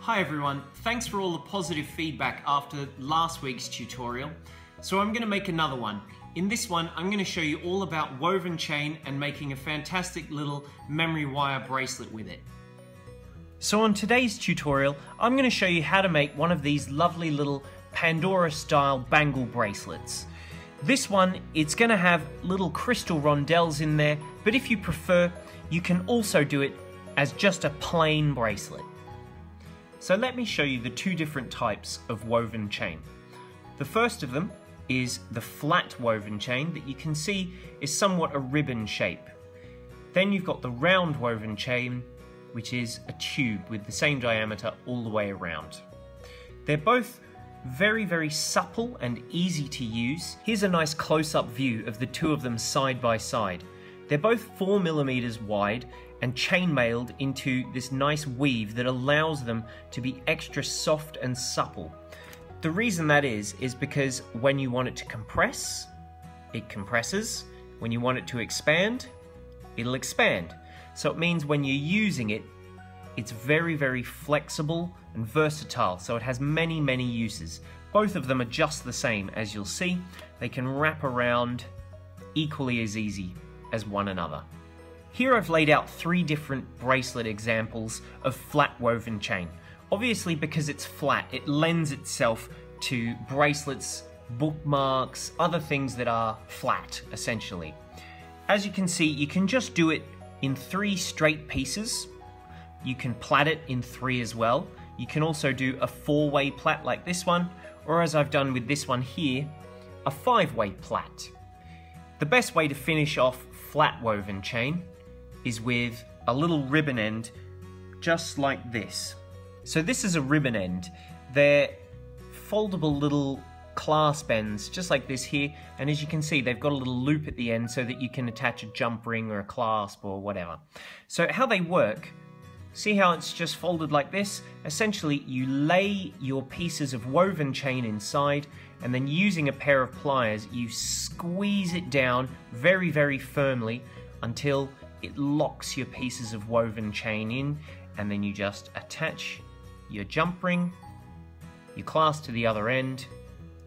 Hi everyone, thanks for all the positive feedback after last week's tutorial. So I'm going to make another one. In this one, I'm going to show you all about woven chain and making a fantastic little memory wire bracelet with it. So on today's tutorial, I'm going to show you how to make one of these lovely little Pandora style bangle bracelets. This one, it's going to have little crystal rondelles in there, but if you prefer, you can also do it as just a plain bracelet. So let me show you the two different types of woven chain. The first of them is the flat woven chain that you can see is somewhat a ribbon shape. Then you've got the round woven chain, which is a tube with the same diameter all the way around. They're both very supple and easy to use. Here's a nice close-up view of the two of them side by side. They're both 4mm wide and chainmailed into this nice weave that allows them to be extra soft and supple. The reason that is because when you want it to compress, it compresses. When you want it to expand, it'll expand. So it means when you're using it, it's very flexible and versatile, so it has many uses. Both of them are just the same, as you'll see. They can wrap around equally as easy as one another. Here I've laid out 3 different bracelet examples of flat woven chain. Obviously, because it's flat, it lends itself to bracelets, bookmarks, other things that are flat, essentially. As you can see, you can just do it in 3 straight pieces. You can plait it in 3 as well. You can also do a 4-way plait like this one, or as I've done with this one here, a 5-way plait. The best way to finish off flat woven chain is with a little ribbon end, just like this. So this is a ribbon end. They're foldable little clasp ends, just like this here, and as you can see, they've got a little loop at the end so that you can attach a jump ring or a clasp or whatever. So how they work, see how it's just folded like this? Essentially, you lay your pieces of woven chain inside, and then using a pair of pliers, you squeeze it down very firmly until it locks your pieces of woven chain in, and then you just attach your jump ring, your clasp to the other end,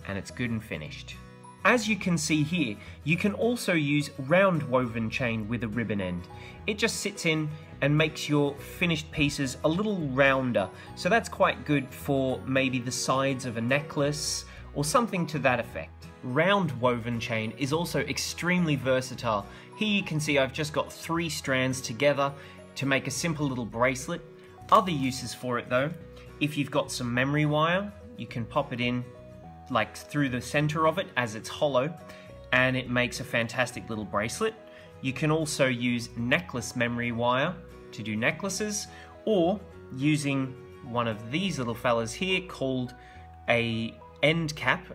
and it's good and finished. As you can see here, you can also use round woven chain with a ribbon end. It just sits in and makes your finished pieces a little rounder, so that's quite good for maybe the sides of a necklace or something to that effect. Round woven chain is also extremely versatile. Here you can see I've just got 3 strands together to make a simple little bracelet. Other uses for it though, if you've got some memory wire, you can pop it in like through the center of it as it's hollow, and it makes a fantastic little bracelet. You can also use necklace memory wire to do necklaces, or using one of these little fellas here called an end cap,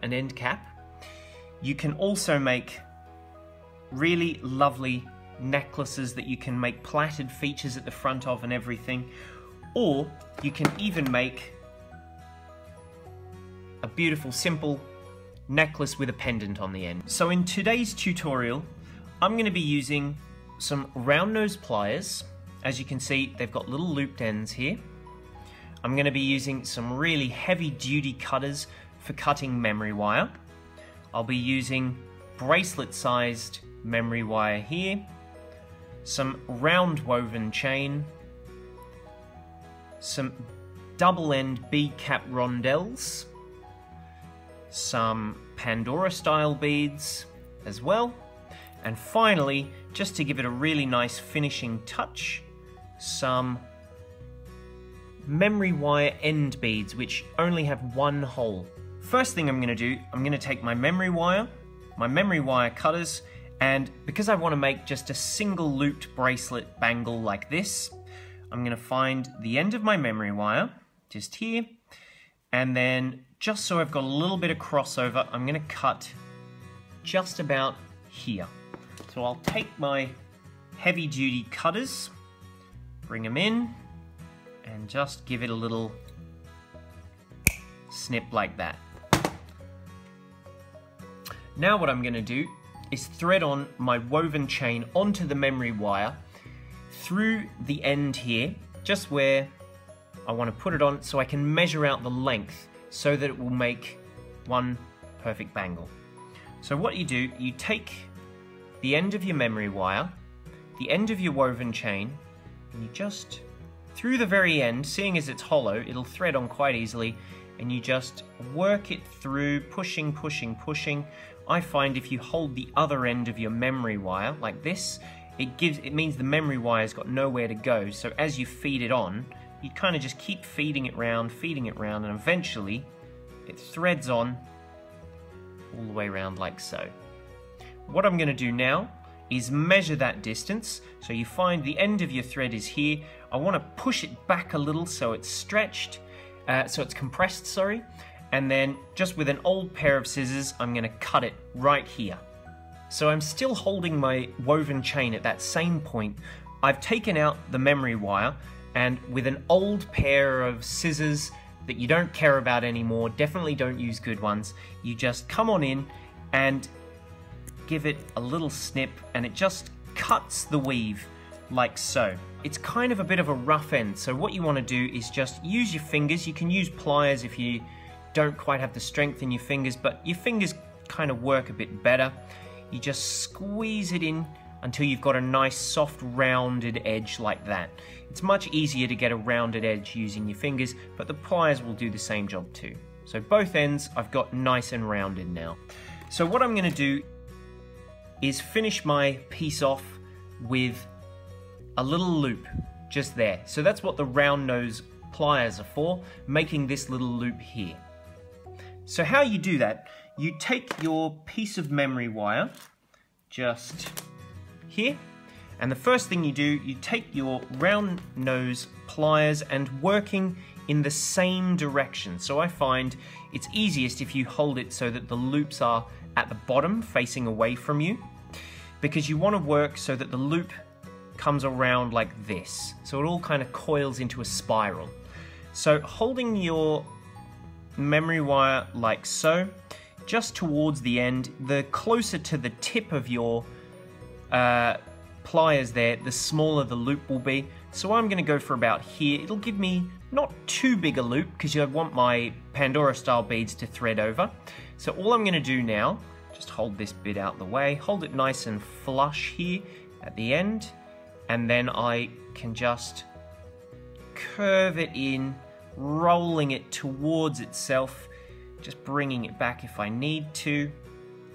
you can also make really lovely necklaces that you can make plaited features at the front of and everything, or you can even make a beautiful simple necklace with a pendant on the end. So in today's tutorial, I'm going to be using some round nose pliers. As you can see, they've got little looped ends here. I'm going to be using some really heavy duty cutters for cutting memory wire. I'll be using bracelet sized memory wire here, some round woven chain, some double end bead cap rondelles, some Pandora style beads as well, and finally, just to give it a really nice finishing touch, some memory wire end beads which only have 1 hole. First thing I'm going to do, I'm going to take my memory wire cutters, and because I want to make just a single looped bracelet bangle like this, I'm going to find the end of my memory wire, just here, and then just so I've got a little bit of crossover, I'm going to cut just about here. So I'll take my heavy duty cutters, bring them in, and just give it a little snip like that. Now what I'm going to do is thread on my woven chain onto the memory wire through the end here, just where I want to put it on so I can measure out the length so that it will make one perfect bangle. So what you do, you take the end of your memory wire, the end of your woven chain, and you just, through the very end, seeing as it's hollow, it'll thread on quite easily, and you just work it through, pushing, pushing, pushing. I find if you hold the other end of your memory wire like this, it means the memory wire's got nowhere to go, so as you feed it on, you kind of just keep feeding it round, and eventually it threads on all the way around like so. What I'm going to do now is measure that distance. So you find the end of your thread is here. I want to push it back a little so it's stretched, so it's compressed, sorry. And then just with an old pair of scissors, I'm going to cut it right here. So I'm still holding my woven chain at that same point. I've taken out the memory wire, and with an old pair of scissors that you don't care about anymore, definitely don't use good ones, you just come on in and give it a little snip, and it just cuts the weave like so. It's kind of a bit of a rough end, so what you want to do is just use your fingers. You can use pliers if you don't quite have the strength in your fingers, but your fingers kind of work a bit better. You just squeeze it in until you've got a nice soft rounded edge like that. It's much easier to get a rounded edge using your fingers, but the pliers will do the same job too. So both ends I've got nice and rounded now. So what I'm going to do is finish my piece off with a little loop just there. So that's what the round nose pliers are for, making this little loop here. So how you do that, you take your piece of memory wire just here, and the first thing you do, you take your round nose pliers and working in the same direction. So I find it's easiest if you hold it so that the loops are at the bottom facing away from you, because you want to work so that the loop comes around like this. So it all kind of coils into a spiral. So holding your memory wire like so, just towards the end, the closer to the tip of your pliers there, the smaller the loop will be. So I'm going to go for about here. It'll give me not too big a loop because I want my Pandora style beads to thread over. So all I'm going to do now, just hold this bit out the way, hold it nice and flush here at the end, and then I can just curve it in, rolling it towards itself, just bringing it back if I need to,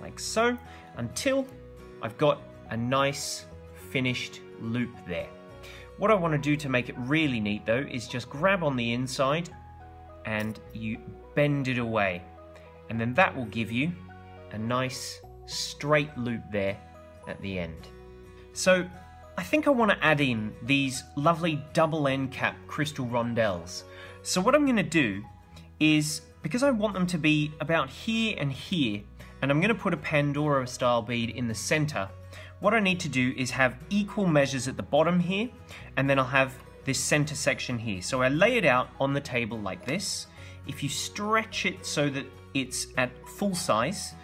like so, until I've got a nice finished loop there. What I want to do to make it really neat though is just grab on the inside and you bend it away, and then that will give you a nice straight loop there at the end. So I think I want to add in these lovely double end cap crystal rondelles. So what I'm going to do is, because I want them to be about here and here, and I'm going to put a Pandora style bead in the center, what I need to do is have equal measures at the bottom here, and then I'll have this center section here. So I lay it out on the table like this. If you stretch it so that it's at full size,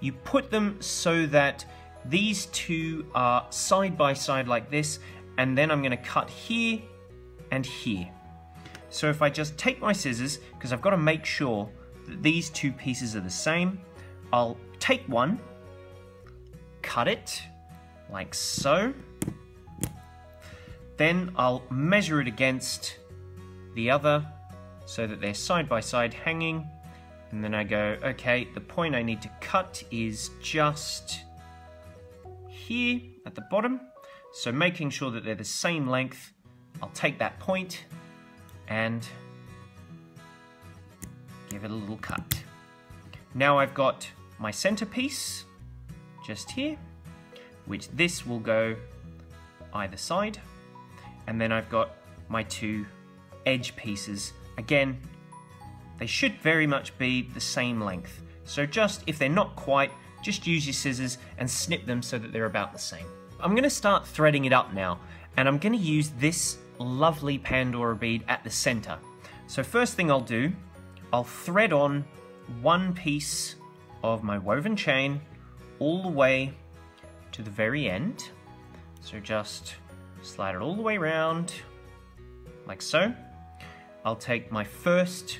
you put them so that these two are side by side like this, and then I'm going to cut here and here. So if I just take my scissors, because I've got to make sure that these two pieces are the same, I'll take one, cut it like so, then I'll measure it against the other so that they're side by side hanging, and then I go, okay, the point I need to cut is just here at the bottom, so making sure that they're the same length, I'll take that point and give it a little cut. Now I've got my centerpiece just here, which this will go either side, and then I've got my two edge pieces. Again, they should very much be the same length, so just, if they're not quite, just use your scissors and snip them so that they're about the same. I'm going to start threading it up now, and I'm going to use this lovely Pandora bead at the center. So first thing I'll do, I'll thread on one piece of my woven chain all the way to the very end. So just slide it all the way around like so. I'll take my first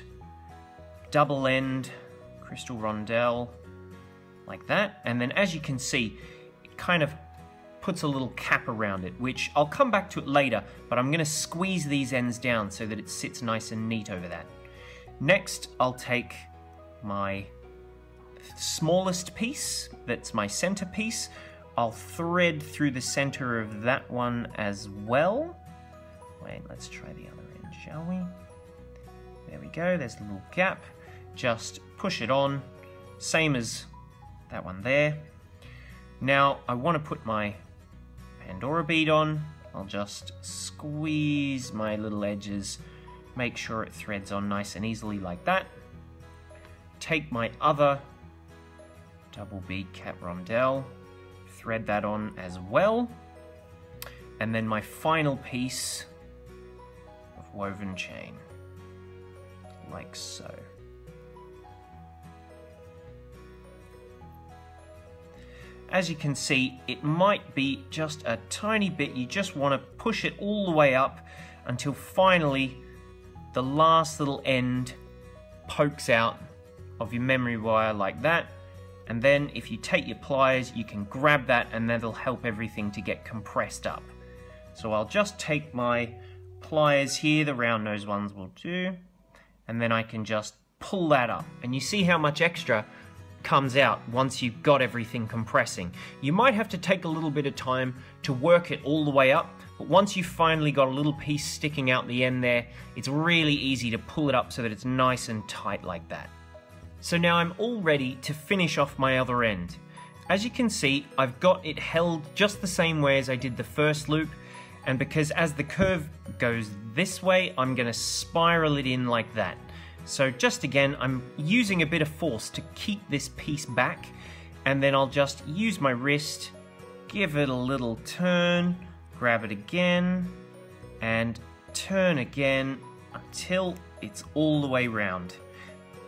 double end crystal rondelle like that, and then as you can see, it kind of puts a little cap around it, which I'll come back to it later, but I'm going to squeeze these ends down so that it sits nice and neat over that. Next, I'll take my smallest piece, that's my center piece. I'll thread through the center of that one as well. Wait, let's try the other end, shall we? There we go, there's a little gap. Just push it on, same as that one there. Now, I want to put my Pandora bead on. I'll just squeeze my little edges, make sure it threads on nice and easily like that. Take my other double bead cap rondelle, thread that on as well, and then my final piece of woven chain, like so. As you can see, it might be just a tiny bit. You just want to push it all the way up until finally the last little end pokes out of your memory wire like that. And then if you take your pliers, you can grab that and that'll help everything to get compressed up. So I'll just take my pliers here, the round nose ones will do, and then I can just pull that up. And you see how much extra comes out once you've got everything compressing. You might have to take a little bit of time to work it all the way up, but once you've finally got a little piece sticking out the end there, it's really easy to pull it up so that it's nice and tight like that. So now I'm all ready to finish off my other end. As you can see, I've got it held just the same way as I did the first loop, and because as the curve goes this way, I'm going to spiral it in like that. So just again, I'm using a bit of force to keep this piece back, and then I'll just use my wrist, give it a little turn, grab it again, and turn again until it's all the way round.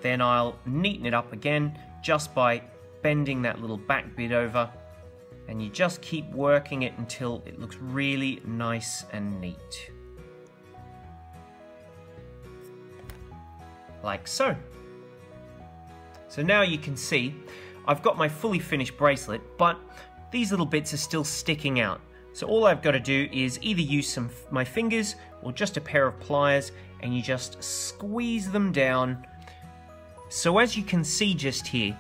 Then I'll neaten it up again just by bending that little back bit over, and you just keep working it until it looks really nice and neat. Like so. So now you can see I've got my fully finished bracelet, but these little bits are still sticking out. So all I've got to do is either use my fingers or just a pair of pliers, and you just squeeze them down. So as you can see just here,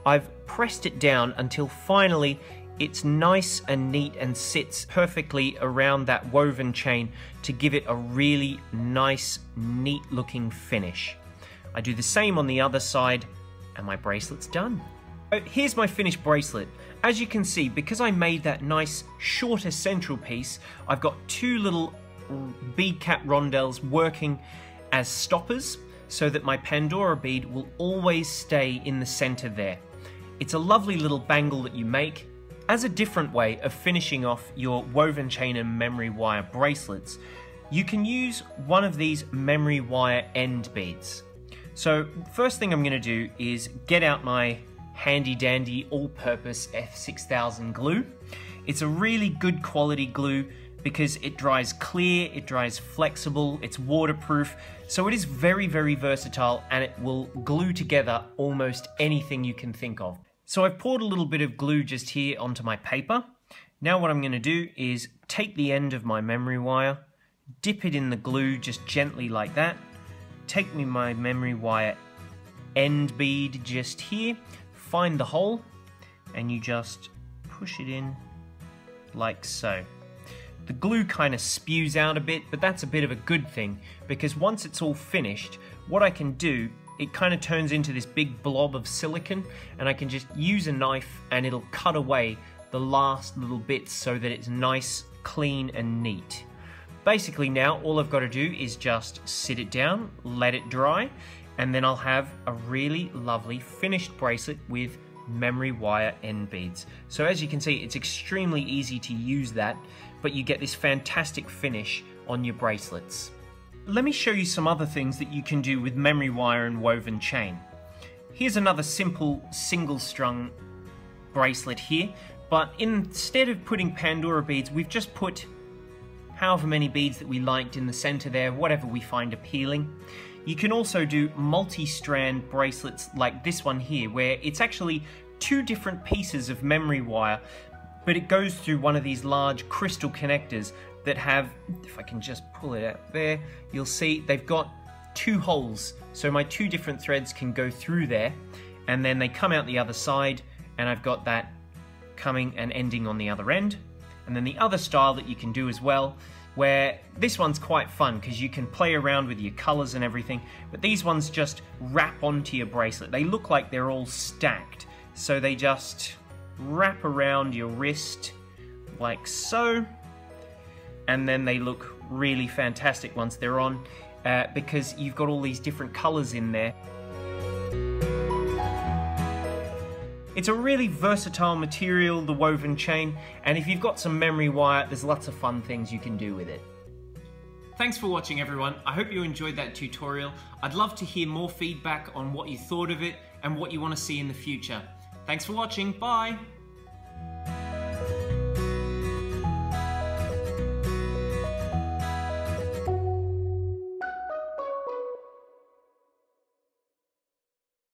I've pressed it down until finally it's nice and neat and sits perfectly around that woven chain to give it a really nice, neat looking finish. I do the same on the other side, and my bracelet's done. Here's my finished bracelet. As you can see, because I made that nice shorter central piece, I've got two little bead cap rondelles working as stoppers so that my Pandora bead will always stay in the center there. It's a lovely little bangle that you make. As a different way of finishing off your woven chain and memory wire bracelets, you can use one of these memory wire end beads. So first thing I'm going to do is get out my handy dandy all-purpose F6000 glue. It's a really good quality glue because it dries clear, it dries flexible, it's waterproof, so it is very, very versatile, and it will glue together almost anything you can think of. So I've poured a little bit of glue just here onto my paper. Now what I'm going to do is take the end of my memory wire, dip it in the glue just gently like that, take me my memory wire end bead just here, find the hole, and you just push it in like so. The glue kind of spews out a bit, but that's a bit of a good thing, because once it's all finished, what I can do, it kind of turns into this big blob of silicone, and I can just use a knife and it'll cut away the last little bits so that it's nice, clean and neat. Basically now all I've got to do is just sit it down, let it dry, and then I'll have a really lovely finished bracelet with memory wire end beads. So as you can see, it's extremely easy to use that, but you get this fantastic finish on your bracelets. Let me show you some other things that you can do with memory wire and woven chain. Here's another simple single strung bracelet here, but instead of putting Pandora beads, we've just put however many beads that we liked in the center there, whatever we find appealing. You can also do multi-strand bracelets like this one here, where it's actually 2 different pieces of memory wire, but it goes through one of these large crystal connectors that have, if I can just pull it out there, you'll see they've got 2 holes. So my 2 different threads can go through there, and then they come out the other side, and I've got that coming and ending on the other end. And then the other style that you can do as well, where this one's quite fun because you can play around with your colors and everything, but these ones just wrap onto your bracelet. They look like they're all stacked, so they just wrap around your wrist like so, and then they look really fantastic once they're on, because you've got all these different colors in there. It's a really versatile material, the woven chain, and if you've got some memory wire, there's lots of fun things you can do with it. Thanks for watching, everyone. I hope you enjoyed that tutorial. I'd love to hear more feedback on what you thought of it and what you want to see in the future. Thanks for watching. Bye!